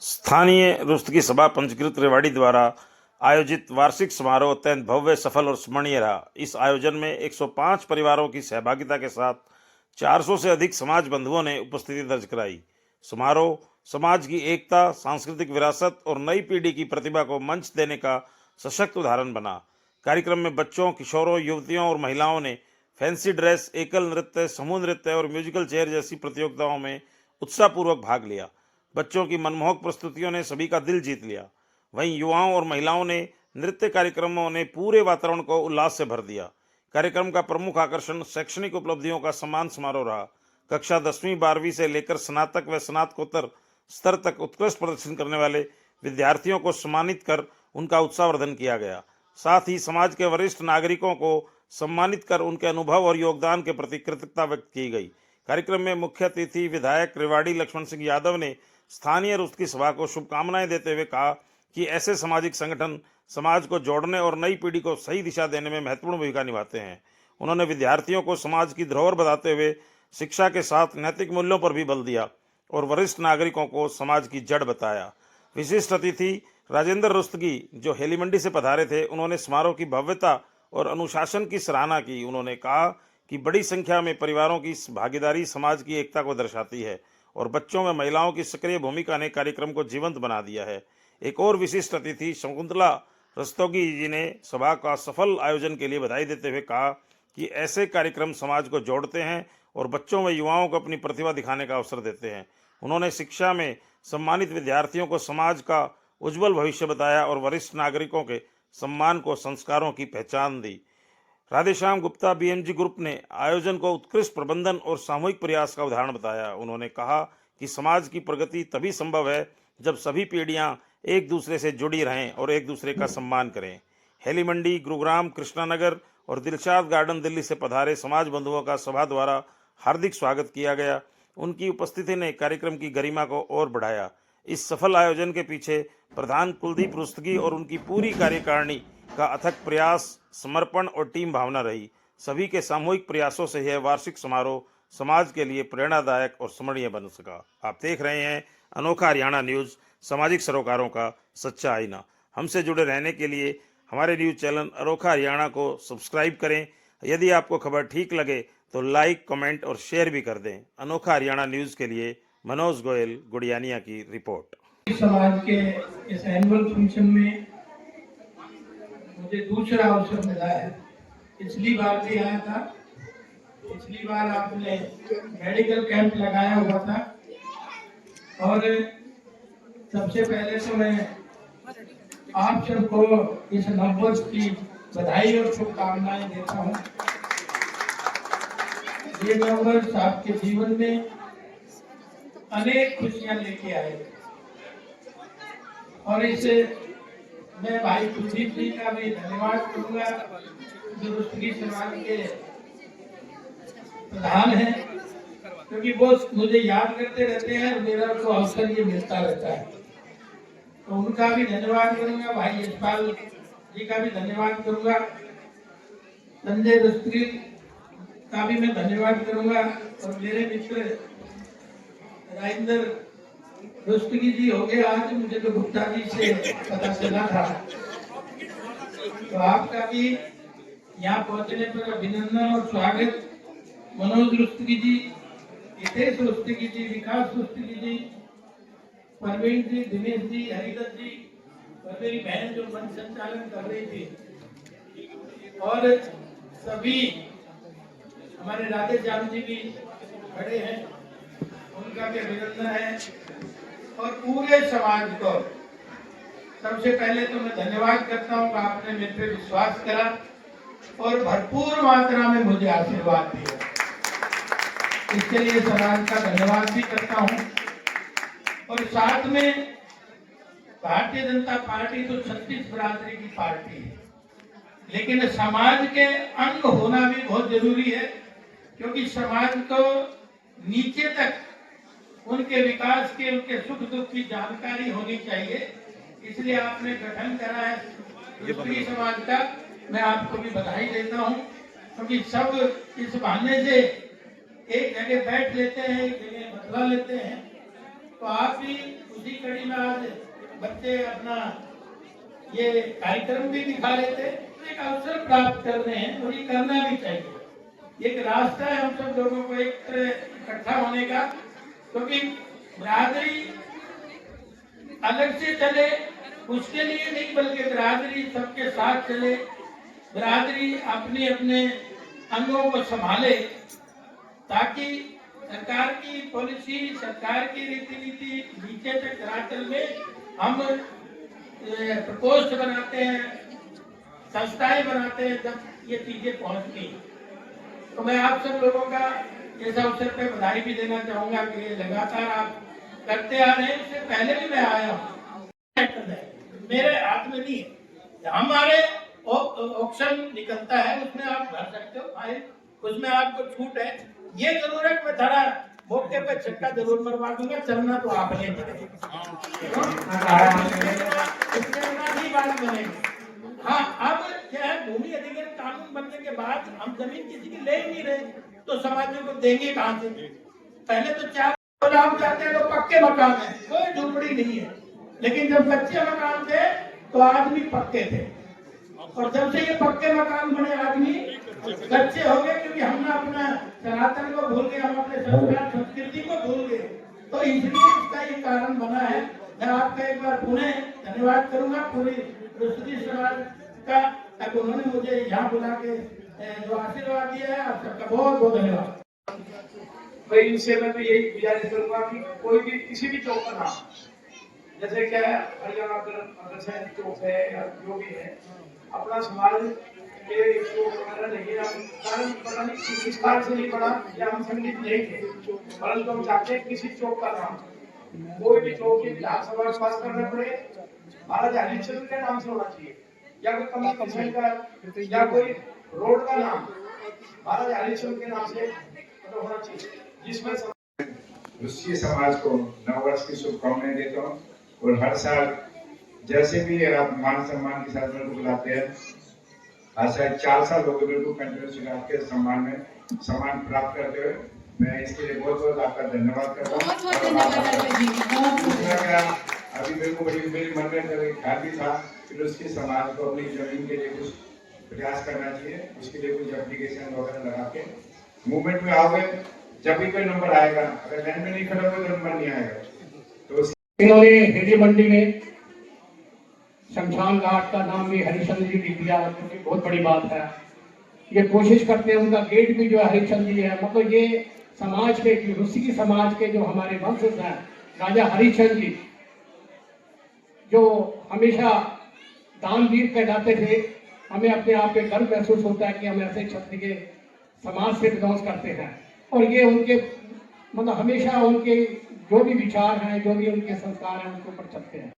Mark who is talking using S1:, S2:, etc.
S1: स्थानीय रुस्तगी सभा पंचकृत रेवाड़ी द्वारा आयोजित वार्षिक समारोह अत्यंत भव्य, सफल और स्मरणीय रहा। इस आयोजन में 105 परिवारों की सहभागिता के साथ 400 से अधिक समाज बंधुओं ने उपस्थिति दर्ज कराई। समारोह समाज की एकता, सांस्कृतिक विरासत और नई पीढ़ी की प्रतिभा को मंच देने का सशक्त उदाहरण बना। कार्यक्रम में बच्चों, किशोरों, युवतियों और महिलाओं ने फैंसी ड्रेस, एकल नृत्य, समूह नृत्य और म्यूजिकल चेयर जैसी प्रतियोगिताओं में उत्साहपूर्वक भाग लिया। बच्चों की मनमोहक प्रस्तुतियों ने सभी का दिल जीत लिया। वहीं युवाओं और महिलाओं ने नृत्य कार्यक्रमों ने पूरे वातावरण को उल्लास से भर दिया। कार्यक्रम का प्रमुख आकर्षण शैक्षणिक उपलब्धियों का सम्मान समारोह रहा। कक्षा 10वीं 12वीं से लेकर स्नातक व स्नातकोत्तर स्तर तक उत्कृष्ट प्रदर्शन करने वाले विद्यार्थियों को सम्मानित कर उनका उत्साहवर्धन किया गया। साथ ही समाज के वरिष्ठ नागरिकों को सम्मानित कर उनके अनुभव और योगदान के प्रति कृतज्ञता व्यक्त की गई। कार्यक्रम में मुख्य अतिथि विधायक रेवाड़ी लक्ष्मण सिंह यादव ने स्थानीय रुस्तगी सभा को शुभकामनाएं देते हुए कहा कि ऐसे सामाजिक संगठन समाज को जोड़ने और नई पीढ़ी को सही दिशा देने में महत्वपूर्ण भूमिका निभाते हैं। उन्होंने विद्यार्थियों को समाज की धरोहर बताते हुए शिक्षा के साथ नैतिक मूल्यों पर भी बल दिया और वरिष्ठ नागरिकों को समाज की जड़ बताया। विशिष्ट अतिथि राजेंद्र रुस्तगी, जो हेलीमंडी से पधारे थे, उन्होंने समारोह की भव्यता और अनुशासन की सराहना की। उन्होंने कहा कि बड़ी संख्या में परिवारों की भागीदारी समाज की एकता को दर्शाती है और बच्चों में महिलाओं की सक्रिय भूमिका ने कार्यक्रम को जीवंत बना दिया है। एक और विशिष्ट अतिथि शकुंतला रस्तोगी जी ने सभा का सफल आयोजन के लिए बधाई देते हुए कहा कि ऐसे कार्यक्रम समाज को जोड़ते हैं और बच्चों व युवाओं को अपनी प्रतिभा दिखाने का अवसर देते हैं। उन्होंने शिक्षा में सम्मानित विद्यार्थियों को समाज का उज्जवल भविष्य बताया और वरिष्ठ नागरिकों के सम्मान को संस्कारों की पहचान दी। राधेश्याम गुप्ता बीएमजी ग्रुप ने आयोजन को उत्कृष्ट प्रबंधन और सामूहिक प्रयास का उदाहरण बताया। उन्होंने कहा कि समाज की प्रगति तभी संभव है जब सभी पीढ़ियां एक दूसरे से जुड़ी रहें और एक दूसरे का सम्मान करें। हेलीमंडी, गुरुग्राम, कृष्णानगर और दिलशाद गार्डन दिल्ली से पधारे समाज बंधुओं का सभा द्वारा हार्दिक स्वागत किया गया। उनकी उपस्थिति ने कार्यक्रम की गरिमा को और बढ़ाया। इस सफल आयोजन के पीछे प्रधान कुलदीप रुस्तगी और उनकी पूरी कार्यकारिणी का अथक प्रयास, समर्पण और टीम भावना रही। सभी के सामूहिक प्रयासों से यह वार्षिक समारोह समाज के लिए प्रेरणादायक और स्मरणीय बन सका। आप देख रहे हैं अनोखा हरियाणा न्यूज़, सामाजिक सरोकारों का सच्चा आईना। हमसे जुड़े रहने के लिए हमारे न्यूज़ चैनल अनोखा हरियाणा को सब्सक्राइब करें। यदि आपको खबर ठीक लगे तो लाइक, कमेंट और शेयर भी कर दें। अनोखा हरियाणा न्यूज़ के लिए मनोज गोयल, गुड़ियानिया की रिपोर्ट।
S2: समाज के इस एनुअल फंक्शन में मुझे दूसरा अवसर मिला है। पिछली बार भी आया था। पिछली बार आपने मेडिकल कैंप लगाया हुआ था और सबसे पहले तो मैं आप सबको इस नववर्ष की बधाई और शुभकामनाएं देता हूं। ये नववर्ष आपके जीवन में अनेक खुशियां लेके आए और इसे मैं भाई कुलदीप जी का भी धन्यवाद करूंगा, जो रुस्तगी समाज के प्रधान हैं, क्योंकि वो मुझे याद करते रहते हैं और मेरा को अवसर ये मिलता रहता है, तो उनका भी धन्यवाद करूंगा। भाई यशपाल जी का भी धन्यवाद करूंगा। संजय रुस्तगी का भी मैं धन्यवाद करूंगा और मेरे मित्र राजेंद्र रुस्तगी जी हो गए। आज मुझे तो गुप्ता जी से पता चला था, तो आपका भी यहाँ पहुंचने पर अभिनंदन और स्वागत। मनोज रुस्तगी जी, हितेश रुस्तगी जी, विकास रुस्तगी जी, परवीन जी, दिनेश जी, हरिदत्त जी और मेरी बहन जो मंच संचालन कर रही थी, और सभी हमारे राधेश्याम जी भी खड़े हैं, उनका भी अभिनंदन है। और पूरे समाज को सबसे पहले तो मैं धन्यवाद करता हूँ कि आपने मेरे पे विश्वास करा और भरपूर मात्रा में मुझे आशीर्वाद दिया। इसके लिए समाज का धन्यवाद भी करता हूँ। और साथ में भारतीय जनता पार्टी तो 36 बिरादरी की पार्टी है, लेकिन समाज के अंग होना भी बहुत जरूरी है, क्योंकि समाज को नीचे तक उनके विकास के, उनके सुख दुख की जानकारी होनी चाहिए। इसलिए आपने गठन करा है रुस्तगी समाज का। मैं आपको भी बधाई देता हूं, क्योंकि सब इस बहाने से एक जगह बैठ लेते हैं, एक जगह बदला लेते हैं, तो आप भी उसी कड़ी में आज बच्चे अपना ये कार्यक्रम भी दिखा रहे थे, तो एक अवसर प्राप्त कर रहे हैं और ये करना भी चाहिए। एक रास्ता है हम सब लोगों को एक इकट्ठा होने का, क्योंकि बिरादरी अलग से चले उसके लिए नहीं, बल्कि बिरादरी सबके साथ चले, बिरादरी अपने अपने अंगों को संभाले, ताकि सरकार की पॉलिसी, सरकार की रीति नीति नीचे तक धरातल में हम प्रकोष्ठ बनाते हैं, संस्थाएं बनाते हैं, जब ये चीजें पहुंचती हैं। तो मैं आप सब लोगों का इस अवसर पे बधाई भी देना चाहूंगा कि ये लगातार आप करते आ रहे हैं। इससे पहले भी मैं आया हूँ, मेरे हाथ में नहीं है, हमारे ऑप्शन निकलता है उसमें आप भर सकते हो फाइल, उसमें आपको छूट है। ये जरूर है मैं थोड़ा मौके पे छक्का जरूर मरवा दूंगा, चलना तो आपने ही बात बनेगी। हाँ, अब क्या है, भूमि अधिग्रहण कानून बनने के बाद हम जमीन किसी की ले ही नहीं रहे, तो समाजों को देंगे कहाँ से? पहले तो 4 आप जाते हैं तो पक्के मकान है, कोई झोपड़ी नहीं है, लेकिन जब कच्चे मकान थे तो आदमी पक्के थे, और जब से ये पक्के मकान बने आदमी कच्चे हो गए, क्योंकि हमने अपना सनातन को भूल गए, हम अपने संस्कार संस्कृति को भूल गए। तो इसलिए इसका ये कारण बना है। मैं आपका एक बार पुनः धन्यवाद करूंगा पूरी प्रस्तुति समाज का, ताकि उन्होंने मुझे यहाँ बुला के जो आशीर्वाद दिया है, आप सबका बहुत बहुत धन्यवाद।
S3: भाई इनसे मैं तो यही गुजारिश करूंगा कि कोई भी किसी भी चौक का नाम, जैसे क्या है हरियाणा अग्रसर चौक है या जो भी है, अपना समाज के कारण पता नहीं किस विस्तार से नहीं पड़ा या हम संगठित नहीं थे, परंतु हम चाहते हैं किसी चौक का नाम, कोई भी चौक की विधानसभा में पास करना पड़े महाराजा हरिश्चंद्र के नाम से होना चाहिए, या कोई कम्युनिकेशन का या कोई रोड का नाम महाराजा हरिश्चंद्र के नाम से होना चाहिए, जिसमें
S4: रूसी समाज को नववर्ष की शुभकामनाएं देता हूँ। और हर साल जैसे भी आप मान सम्मान के साथ मेरे को बुलाते हैं, आज शायद 4 साल हो गए मेरे को कंटिन्यूस आपके सम्मान में सम्मान प्राप्त करते हुए, मैं इसके लिए बहुत बहुत आपका धन्यवाद करता हूँ। अभी मेरे को मेरे मन में ख्याल भी था कि उसके समाज को अपनी जमीन के लिए कुछ प्रयास करना चाहिए, उसके लिए कुछ एप्लीकेशन वगैरह लगा के मूवमेंट में आओगे, जब भी कोई नंबर आएगा, अगर लाइन में नहीं खड़ा होगा तो नंबर नहीं आएगा। तो
S5: इन्होंने हिंदी मंडी में शमशान घाट का नाम भी हरिश्चंद्र जी लिख दिया, क्योंकि बहुत बड़ी बात है। ये कोशिश करते हैं, उनका गेट भी जो है हरिश्चंद्र जी है, मतलब ये समाज के रूसी की समाज के जो हमारे वंशज हैं, राजा हरिश्चंद्र जी जो हमेशा दानवीर कहलाते थे, हमें अपने आप पे गर्व महसूस होता है कि हम ऐसे क्षत्रिय समाज से बिलोंग करते हैं। और ये उनके मतलब हमेशा उनके जो भी विचार हैं, जो भी उनके संस्कार हैं, उनके ऊपर चलते हैं।